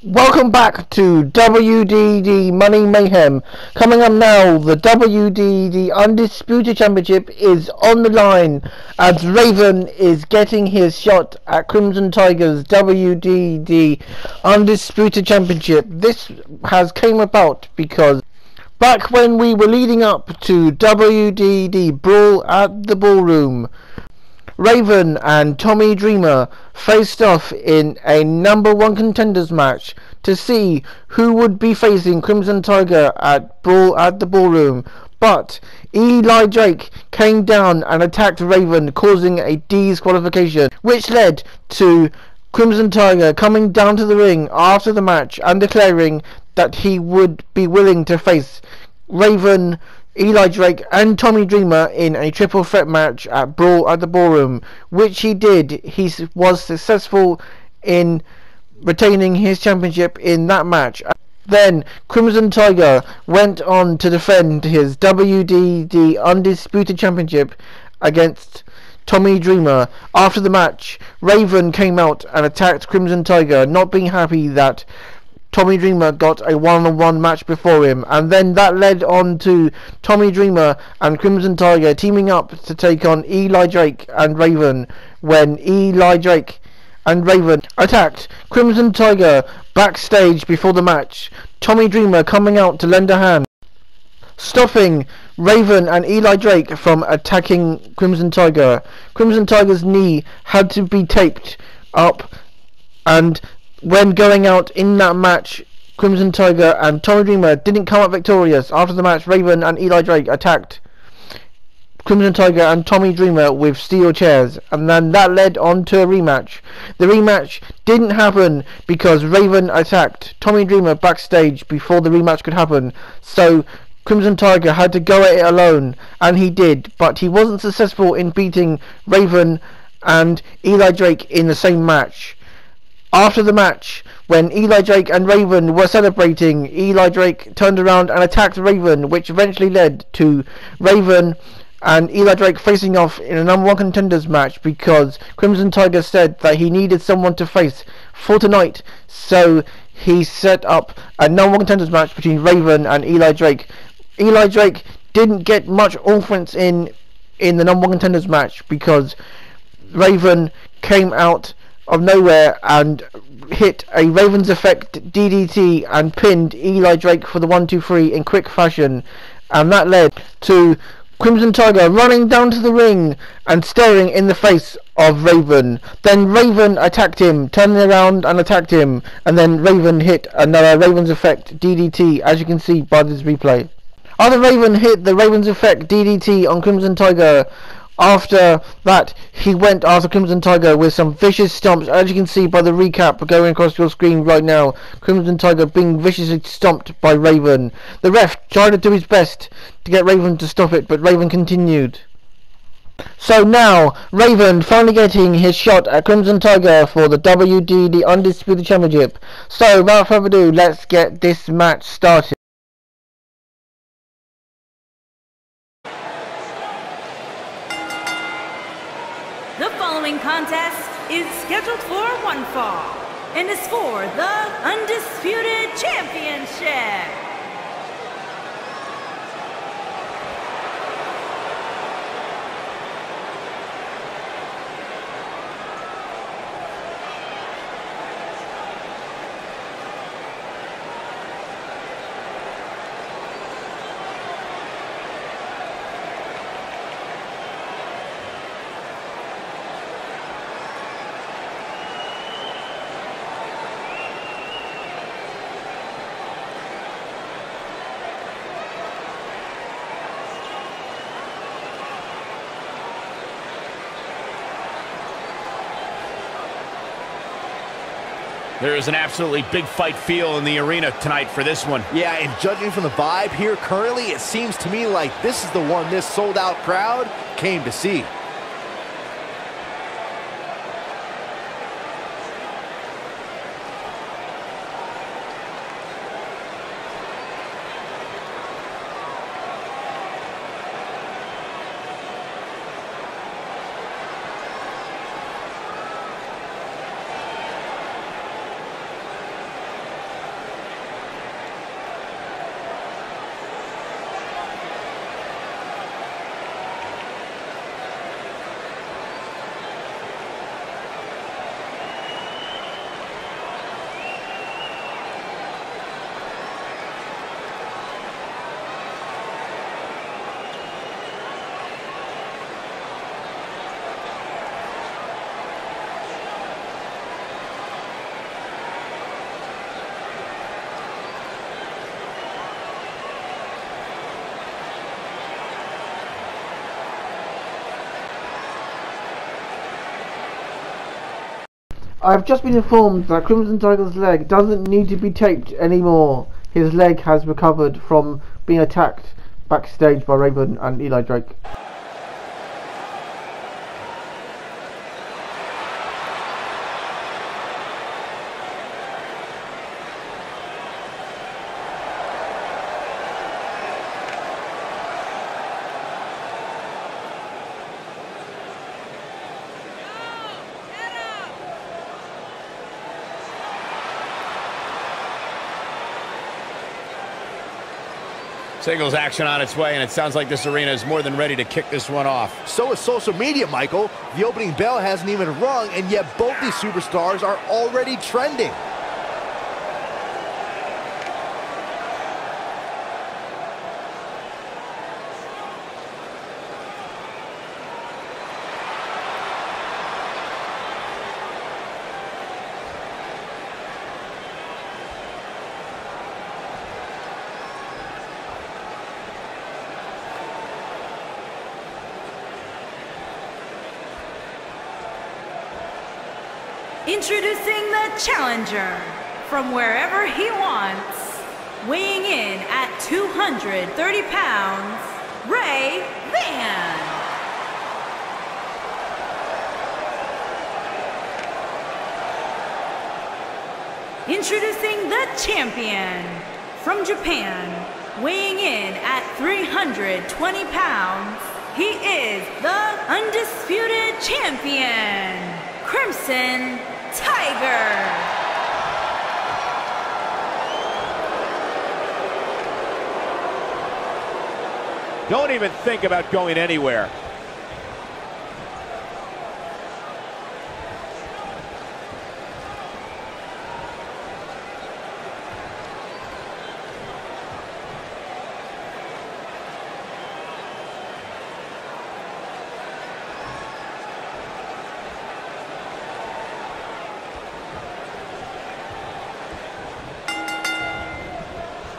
Welcome back to WDD Money Mayhem. Coming up now, the WDD Undisputed Championship is on the line as Raven is getting his shot at Crimson Tiger's WDD Undisputed Championship. This has came about because back when we were leading up to WDD Brawl at the Ballroom, Raven and Tommy Dreamer faced off in a #1 contenders match to see who would be facing Crimson Tiger at Brawl at the Ballroom. But Eli Drake came down and attacked Raven, causing a disqualification, which led to Crimson Tiger coming down to the ring after the match and declaring that he would be willing to face Raven, Eli Drake and Tommy Dreamer in a triple threat match at Brawl at the Ballroom, which he did. He was successful in retaining his championship in that match. Then Crimson Tiger went on to defend his WDD Undisputed Championship against Tommy Dreamer. After the match, Raven came out and attacked Crimson Tiger, not being happy that Tommy Dreamer got a one-on-one match before him, and then that led on to Tommy Dreamer and Crimson Tiger teaming up to take on Eli Drake and Raven, when Eli Drake and Raven attacked Crimson Tiger backstage before the match. Tommy Dreamer coming out to lend a hand, stopping Raven and Eli Drake from attacking Crimson Tiger. Crimson Tiger's knee had to be taped up, and when going out in that match, Crimson Tiger and Tommy Dreamer didn't come up victorious. After the match, Raven and Eli Drake attacked Crimson Tiger and Tommy Dreamer with steel chairs, and then that led on to a rematch. The rematch didn't happen because Raven attacked Tommy Dreamer backstage before the rematch could happen, so Crimson Tiger had to go at it alone, and he did, but he wasn't successful in beating Raven and Eli Drake in the same match. After the match, when Eli Drake and Raven were celebrating, Eli Drake turned around and attacked Raven, which eventually led to Raven and Eli Drake facing off in a #1 contenders match because Crimson Tiger said that he needed someone to face for tonight, so he set up a #1 contenders match between Raven and Eli Drake. Eli Drake didn't get much offense in the #1 contenders match because Raven came out of nowhere and hit a Raven's Effect DDT and pinned Eli Drake for the 1-2-3 in quick fashion, and that led to Crimson Tiger running down to the ring and staring in the face of Raven. Then Raven attacked him, turning around and attacked him, and then Raven hit another Raven's Effect DDT, as you can see by this replay. After Raven hit the Raven's Effect DDT on Crimson Tiger, after that, he went after Crimson Tiger with some vicious stomps, as you can see by the recap going across your screen right now. Crimson Tiger being viciously stomped by Raven. The ref tried to do his best to get Raven to stop it, but Raven continued. So now, Raven finally getting his shot at Crimson Tiger for the WDD Undisputed Championship. So, without further ado, let's get this match started. The following contest is scheduled for one fall and is for the Undisputed Championship. There is an absolutely big fight feel in the arena tonight for this one. Yeah, and judging from the vibe here currently, it seems to me like this is the one this sold-out crowd came to see. I've just been informed that Crimson Tiger's leg doesn't need to be taped anymore. His leg has recovered from being attacked backstage by Raven and Eli Drake. Singles action on its way, and it sounds like this arena is more than ready to kick this one off. So is social media, Michael. The opening bell hasn't even rung, and yet both these superstars are already trending. Introducing the challenger from wherever he wants, weighing in at 230 pounds, Ray-Van. Introducing the champion from Japan, weighing in at 320 pounds, he is the Undisputed Champion, Crimson Tiger. Don't even think about going anywhere.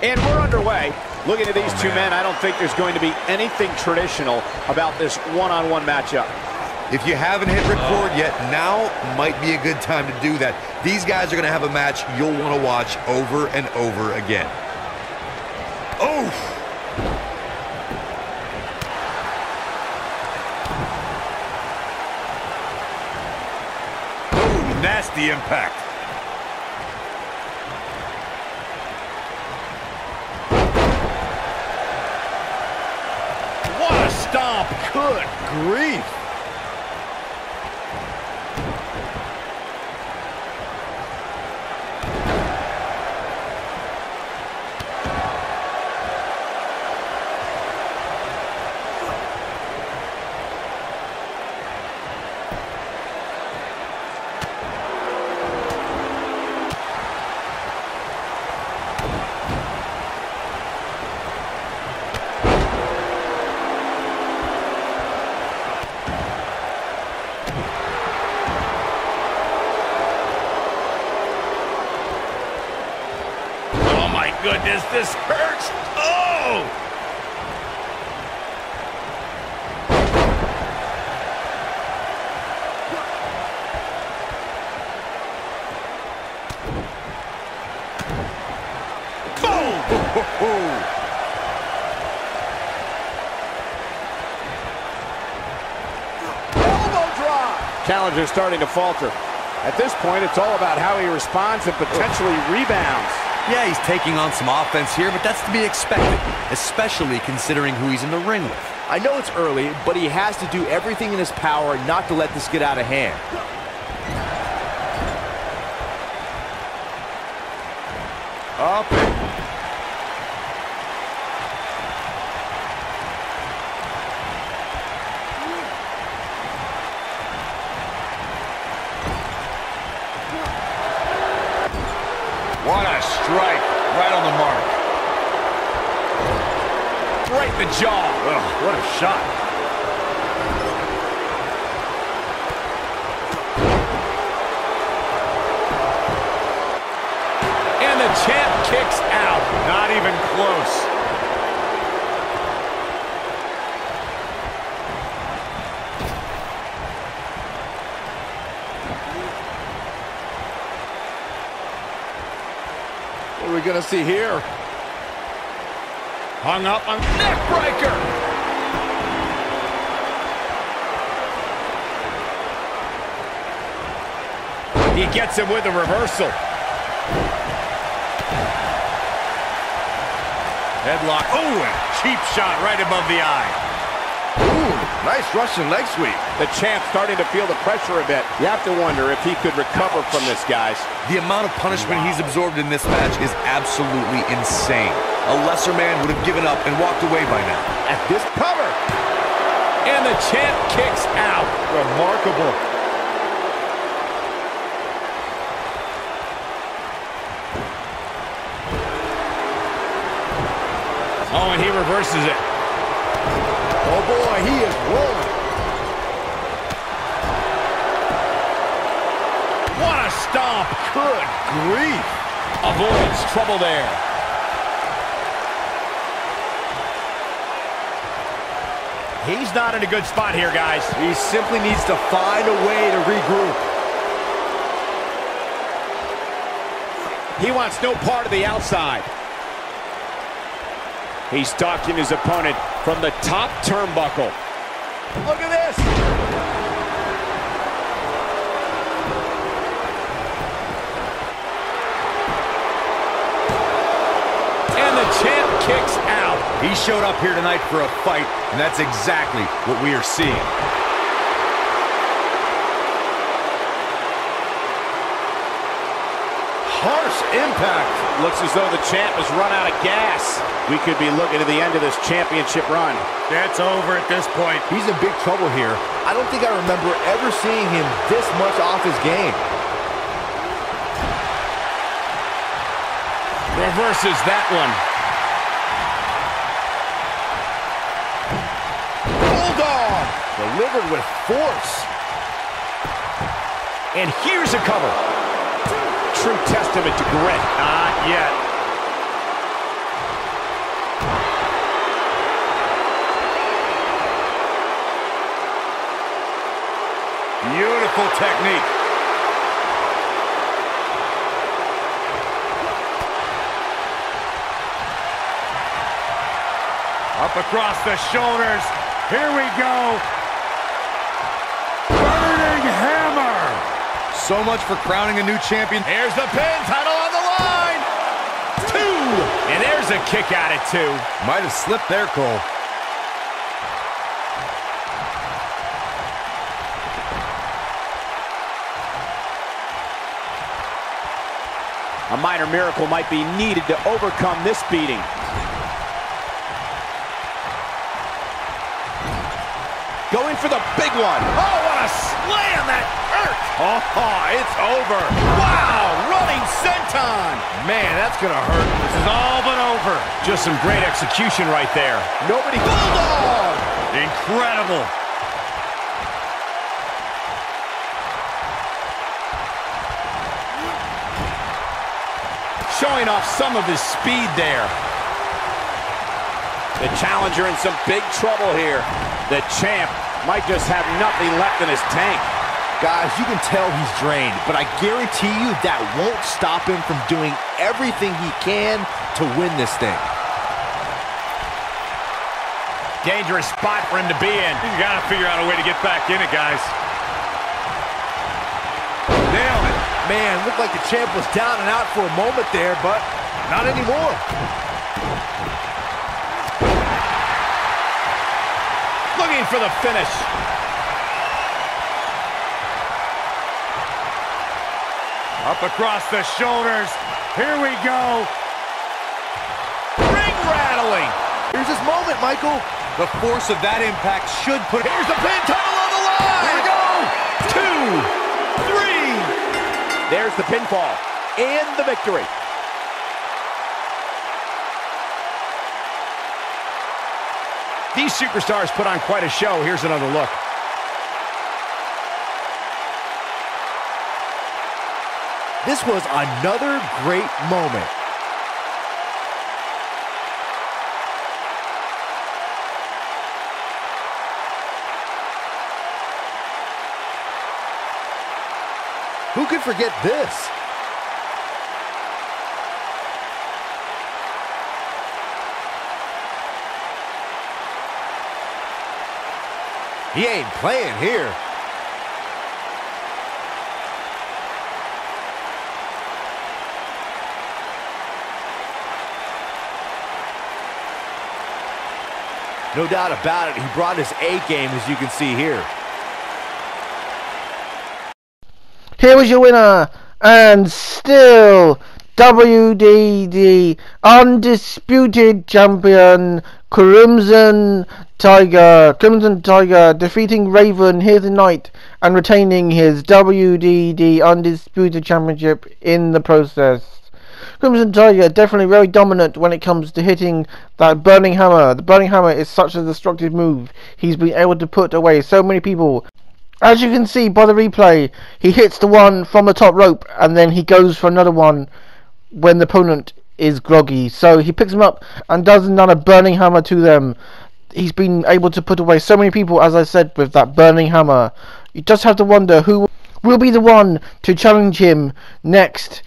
And we're underway. Looking at these two men, I don't think there's going to be anything traditional about this one-on-one matchup. If you haven't hit record yet, now might be a good time to do that. These guys are going to have a match you'll want to watch over and over again. Oh! Oh, nasty impact. Stomp. Good grief. Goodness, this hurts. Oh! Boom! Elbow drop. Challenger's starting to falter. At this point, it's all about how he responds and potentially rebounds. Yeah, he's taking on some offense here, but that's to be expected, especially considering who he's in the ring with. I know it's early, but he has to do everything in his power not to let this get out of hand. Up and... What a strike, right on the mark. Right in the jaw. Ugh, what a shot. And the champ kicks out. Not even close. What are we gonna see here? Hung up on neck breaker. He gets him with a reversal. Headlock. Oh, and cheap shot right above the eye. Ooh, nice Russian leg sweep. The champ starting to feel the pressure a bit. You have to wonder if he could recover from this, guys. The amount of punishment he's absorbed in this match is absolutely insane. A lesser man would have given up and walked away by now. At this cover. And the champ kicks out. Remarkable. Oh, and he reverses it. Oh boy, he is rolling. What a stomp. Good grief. Avoids trouble there. He's not in a good spot here, guys. He simply needs to find a way to regroup. He wants no part of the outside. He's stalking his opponent from the top turnbuckle. Look at this. And the champ kicks out. He showed up here tonight for a fight, and that's exactly what we are seeing. Harsh impact. Looks as though the champ has run out of gas. We could be looking at the end of this championship run. That's over at this point. He's in big trouble here. I don't think I remember ever seeing him this much off his game. Reverses that one. Bulldog! Delivered with force. And here's a cover. True testament to grit. Not yet. Beautiful technique. Up across the shoulders. Here we go. Burning hammer. So much for crowning a new champion. Here's the pin, title on the line. 2. And there's a kick out at 2. Might have slipped there, Cole. A minor miracle might be needed to overcome this beating. Going for the big one. Oh, what a slam that hurt. Oh, it's over. Wow, running senton. Man, that's gonna hurt. This is all but over. Just some great execution right there. Nobody. Bulldog! Incredible. Showing off some of his speed there. The challenger in some big trouble here. The champ might just have nothing left in his tank. Guys, you can tell he's drained, but I guarantee you that won't stop him from doing everything he can to win this thing. Dangerous spot for him to be in. You gotta figure out a way to get back in it, guys. Nailed it. Man, looked like the champ was down and out for a moment there, but not anymore. Looking for the finish. Up across the shoulders. Here we go. Ring rattling. Here's his moment, Michael. The force of that impact should put... Here's the pin, title on the line. Here we go. 2, 3. There's the pinfall and the victory. These superstars put on quite a show. Here's another look. This was another great moment. Who could forget this? He ain't playing here. No doubt about it, he brought his A game, as you can see here. Here was your winner, and still WDD Undisputed Champion, Crimson Tiger. Crimson Tiger defeating Raven here tonight and retaining his WDD Undisputed Championship in the process. Crimson Tiger definitely very dominant when it comes to hitting that Burning Hammer. The Burning Hammer is such a destructive move. He's been able to put away so many people. As you can see by the replay, he hits the one from the top rope and then he goes for another one when the opponent is groggy. So he picks him up and does another Burning Hammer to them. He's been able to put away so many people, as I said, with that Burning Hammer. You just have to wonder who will be the one to challenge him next,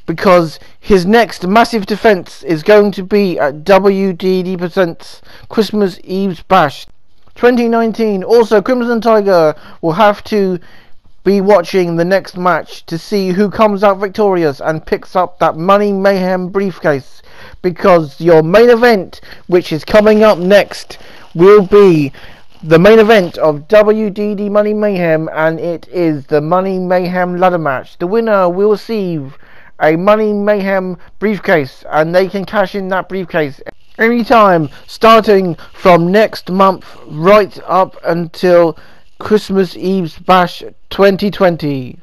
because his next massive defense is going to be at WDD Presents Christmas Eve's Bash 2019. Also, Crimson Tiger will have to be watching the next match to see who comes out victorious and picks up that Money Mayhem briefcase, because your main event, which is coming up next, will be the main event of WDD Money Mayhem, and it is the Money Mayhem ladder match. The winner will receive a Money Mayhem briefcase, and they can cash in that briefcase anytime starting from next month right up until Christmas Eve's Bash 2020.